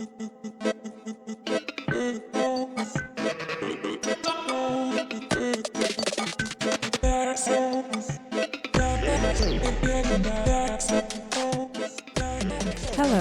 Hello,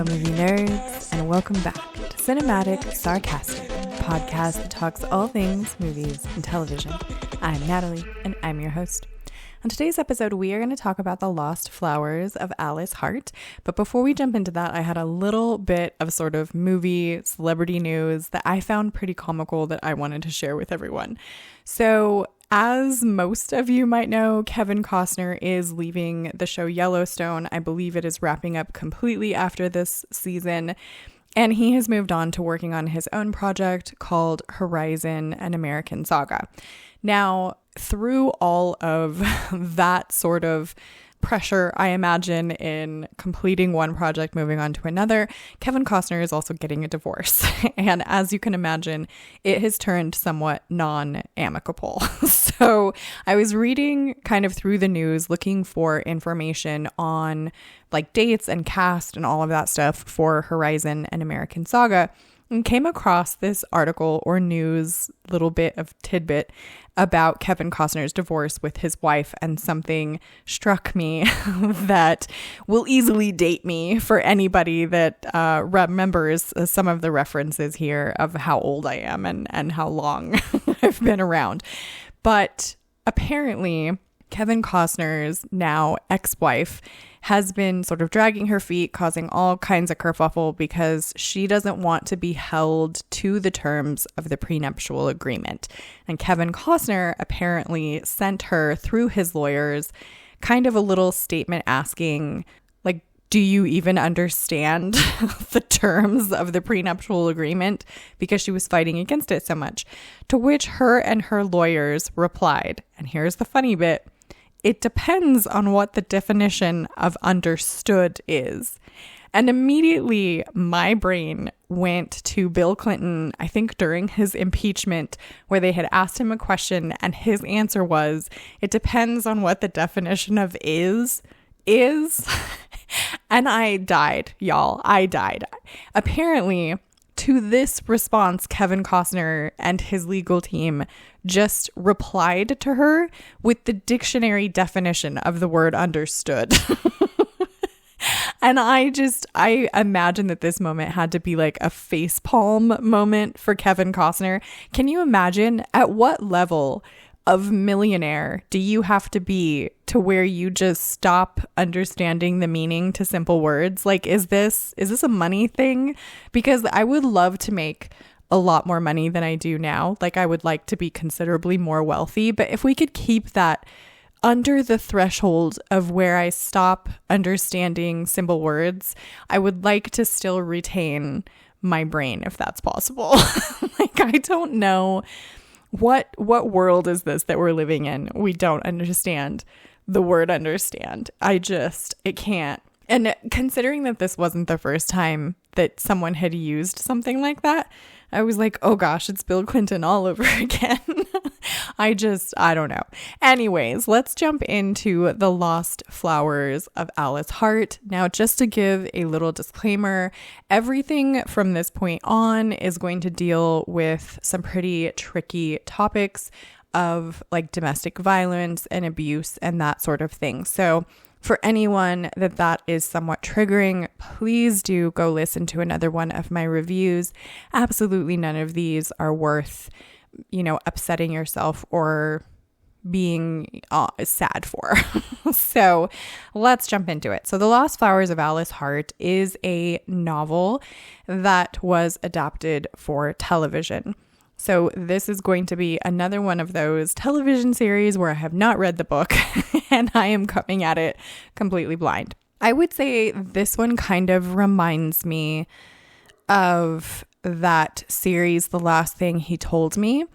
movie nerds, and welcome back to Cinematic Sarcastic, a podcast that talks all things movies and television. I'm Natalie, and I'm your host. On today's episode, we are going to talk about The Lost Flowers of Alice Hart. But before we jump into that, I had a little bit of sort of movie celebrity news that I found pretty comical that I wanted to share with everyone. So, as most of you might know, Kevin Costner is leaving the show Yellowstone. I believe it is wrapping up completely after this season. And he has moved on to working on his own project called Horizon: An American Saga. Now, through all of that sort of pressure, I imagine, in completing one project, moving on to another, Kevin Costner is also getting a divorce. And as you can imagine, it has turned somewhat non-amicable. So I was reading kind of through the news, looking for information on like dates and cast and all of that stuff for Horizon: An American Saga, and came across this article or news little bit of tidbit about Kevin Costner's divorce with his wife, and something struck me that will easily date me for anybody that remembers some of the references here of how old I am and how long I've been around. But apparently, Kevin Costner's now ex-wife has been sort of dragging her feet, causing all kinds of kerfuffle because she doesn't want to be held to the terms of the prenuptial agreement. And Kevin Costner apparently sent her, through his lawyers, kind of a little statement asking, like, do you even understand the terms of the prenuptial agreement? Because she was fighting against it so much. To which her and her lawyers replied, and here's the funny bit, it depends on what the definition of understood is. And immediately my brain went to Bill Clinton, I think during his impeachment, where they had asked him a question and his answer was, it depends on what the definition of is. And I died, y'all. I died. Apparently, to this response, Kevin Costner and his legal team just replied to her with the dictionary definition of the word understood. And I imagine that this moment had to be like a facepalm moment for Kevin Costner. Can you imagine at what level of millionaire do you have to be to where you just stop understanding the meaning to simple words? Like, is this a money thing? Because I would love to make a lot more money than I do now. Like, I would like to be considerably more wealthy, but if we could keep that under the threshold of where I stop understanding simple words, I would like to still retain my brain if that's possible. Like, I don't know. What world is this that we're living in? We don't understand the word understand. It can't. And considering that this wasn't the first time that someone had used something like that, I was like, oh gosh, it's Bill Clinton all over again. I don't know. Anyways, let's jump into The Lost Flowers of Alice Hart. Now, just to give a little disclaimer, everything from this point on is going to deal with some pretty tricky topics of like domestic violence and abuse and that sort of thing. So for anyone that is somewhat triggering, please do go listen to another one of my reviews. Absolutely none of these are worth, upsetting yourself or being sad for. So let's jump into it. So The Lost Flowers of Alice Hart is a novel that was adapted for television. So this is going to be another one of those television series where I have not read the book and I am coming at it completely blind. I would say this one kind of reminds me of that series, The Last Thing He Told Me,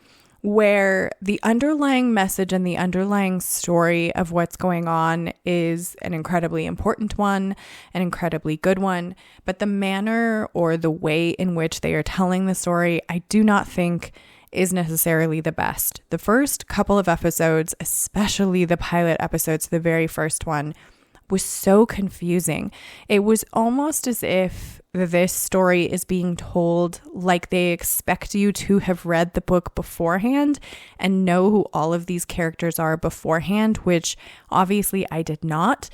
where the underlying message and the underlying story of what's going on is an incredibly important one, an incredibly good one, but the manner or the way in which they are telling the story, I do not think is necessarily the best. The first couple of episodes, especially the pilot episodes, the very first one, was so confusing. It was almost as if this story is being told like they expect you to have read the book beforehand and know who all of these characters are beforehand, which obviously I did not.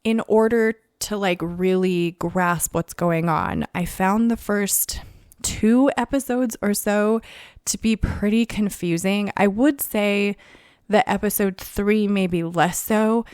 In order to like really grasp what's going on, I found the first 2 episodes or so to be pretty confusing. I would say that episode 3 maybe less so.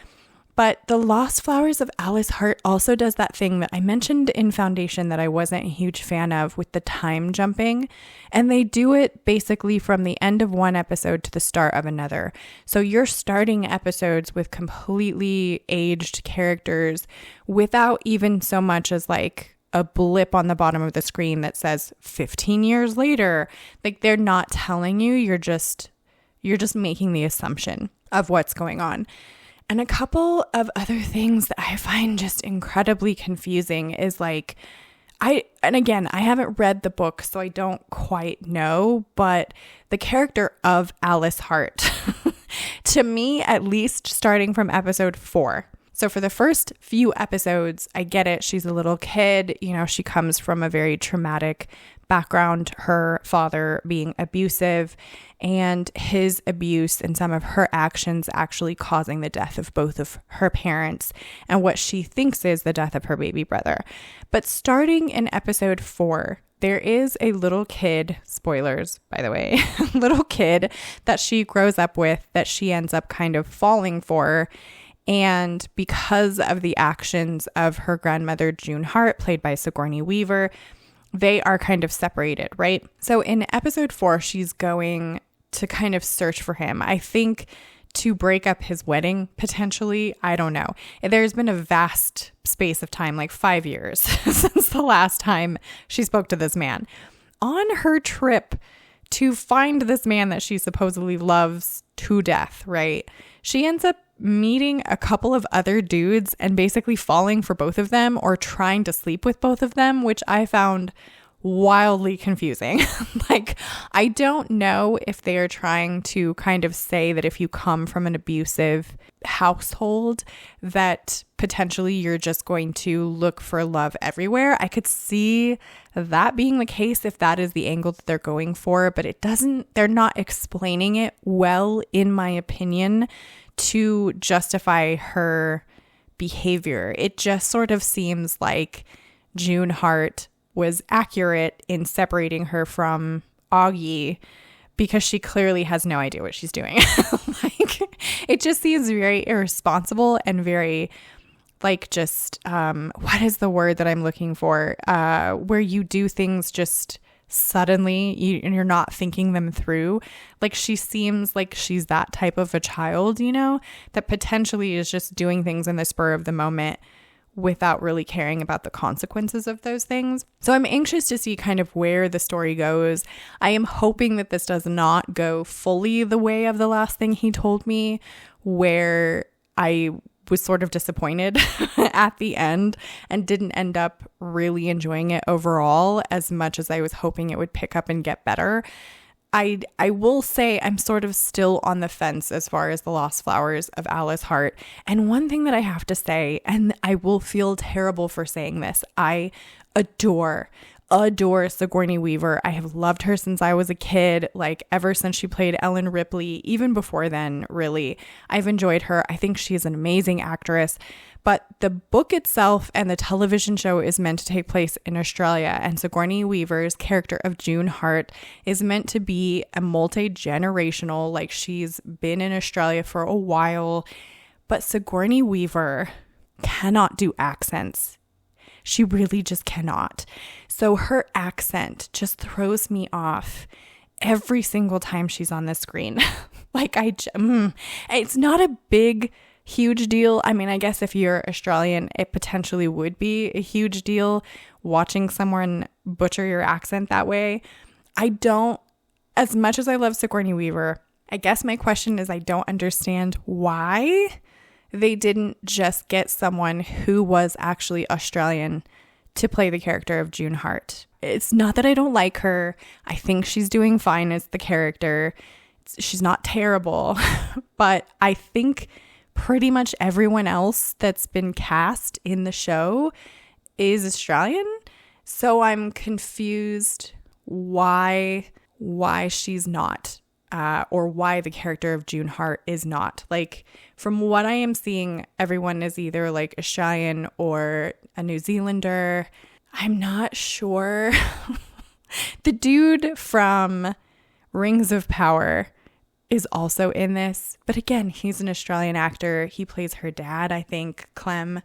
But The Lost Flowers of Alice Hart also does that thing that I mentioned in Foundation that I wasn't a huge fan of with the time jumping. And they do it basically from the end of one episode to the start of another. So you're starting episodes with completely aged characters without even so much as like a blip on the bottom of the screen that says 15 years later. Like they're not telling you, you're just making the assumption of what's going on. And a couple of other things that I find just incredibly confusing is like, again, I haven't read the book, so I don't quite know, but the character of Alice Hart, to me, at least starting from episode 4. So for the first few episodes, I get it. She's a little kid. You know, she comes from a very traumatic background, her father being abusive and his abuse and some of her actions actually causing the death of both of her parents and what she thinks is the death of her baby brother. But starting in episode 4, there is a little kid, spoilers, by the way, little kid that she grows up with that she ends up kind of falling for. And because of the actions of her grandmother, June Hart, played by Sigourney Weaver, they are kind of separated, right? So in episode 4, she's going to kind of search for him. I think to break up his wedding, potentially. I don't know. There's been a vast space of time, like 5 years, since the last time she spoke to this man. On her trip to find this man that she supposedly loves to death, right? She ends up meeting a couple of other dudes and basically falling for both of them or trying to sleep with both of them, which I found wildly confusing. Like, I don't know if they are trying to kind of say that if you come from an abusive household, that potentially you're just going to look for love everywhere. I could see that being the case if that is the angle that they're going for, but they're not explaining it well, in my opinion, to justify her behavior. It just sort of seems like June Hart was accurate in separating her from Augie because she clearly has no idea what she's doing. Like, it just seems very irresponsible and very like just, what is the word that I'm looking for? Where you do things just suddenly and you're not thinking them through. Like, she seems like she's that type of a child, you know, that potentially is just doing things in the spur of the moment without really caring about the consequences of those things. So I'm anxious to see kind of where the story goes. I am hoping that this does not go fully the way of the last thing he told me, where I was sort of disappointed at the end and didn't end up really enjoying it overall as much as I was hoping it would pick up and get better. I will say I'm sort of still on the fence as far as The Lost Flowers of Alice Hart. And one thing that I have to say, and I will feel terrible for saying this, I adore Sigourney Weaver. I have loved her since I was a kid, like ever since she played Ellen Ripley, even before then, really. I've enjoyed her. I think she is an amazing actress. But the book itself and the television show is meant to take place in Australia, and Sigourney Weaver's character of June Hart is meant to be a multi-generational, like she's been in Australia for a while. But Sigourney Weaver cannot do accents. She really just cannot. So her accent just throws me off every single time she's on the screen. Like, it's not a big, huge deal. I mean, I guess if you're Australian, it potentially would be a huge deal watching someone butcher your accent that way. As much as I love Sigourney Weaver, I guess my question is I don't understand why they didn't just get someone who was actually Australian to play the character of June Hart. It's not that I don't like her. I think she's doing fine as the character. She's not terrible. But I think pretty much everyone else that's been cast in the show is Australian. So I'm confused why she's not, or why the character of June Hart is not. Like, from what I am seeing, everyone is either like Australian or a New Zealander. I'm not sure. The dude from Rings of Power is also in this, but again, he's an Australian actor. He plays her dad, I think, Clem.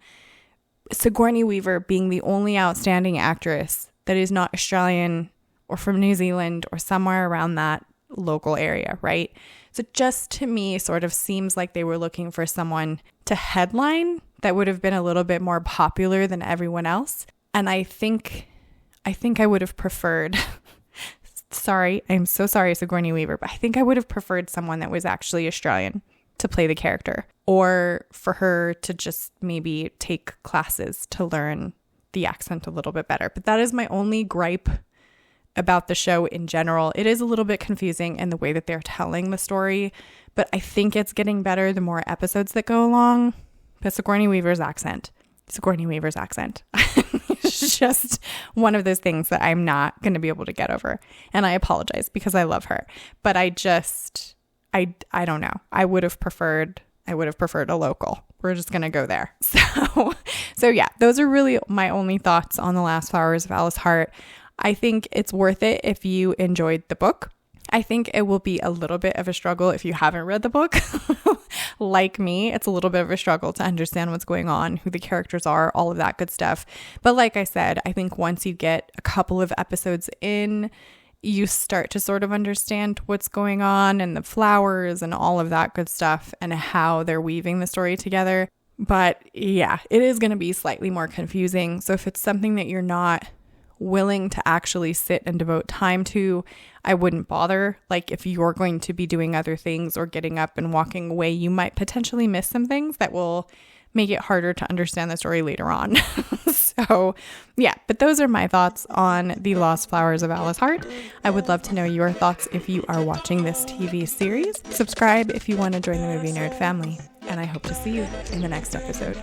Sigourney Weaver being the only outstanding actress that is not Australian or from New Zealand or somewhere around that local area, right? So just to me sort of seems like they were looking for someone to headline that would have been a little bit more popular than everyone else. And I think I would have preferred, sorry, I'm so sorry, Sigourney Weaver, but I think I would have preferred someone that was actually Australian to play the character, or for her to just maybe take classes to learn the accent a little bit better. But that is my only gripe about the show in general. It is a little bit confusing in the way that they're telling the story, but I think it's getting better the more episodes that go along. But Sigourney Weaver's accent. It's just one of those things that I'm not going to be able to get over. And I apologize because I love her. But I don't know. I would have preferred a local. We're just going to go there. So yeah, those are really my only thoughts on The Last Flowers of Alice Hart. I think it's worth it if you enjoyed the book. I think it will be a little bit of a struggle if you haven't read the book. Like me, it's a little bit of a struggle to understand what's going on, who the characters are, all of that good stuff. But like I said, I think once you get a couple of episodes in, you start to sort of understand what's going on and the flowers and all of that good stuff and how they're weaving the story together. But yeah, it is going to be slightly more confusing. So if it's something that you're not willing to actually sit and devote time to, I wouldn't bother. Like, if you're going to be doing other things or getting up and walking away, you might potentially miss some things that will make it harder to understand the story later on. So yeah, but those are my thoughts on The Lost Flowers of Alice Hart. I would love to know your thoughts if you are watching this TV series. Subscribe if you want to join the Movie Nerd family, and I hope to see you in the next episode.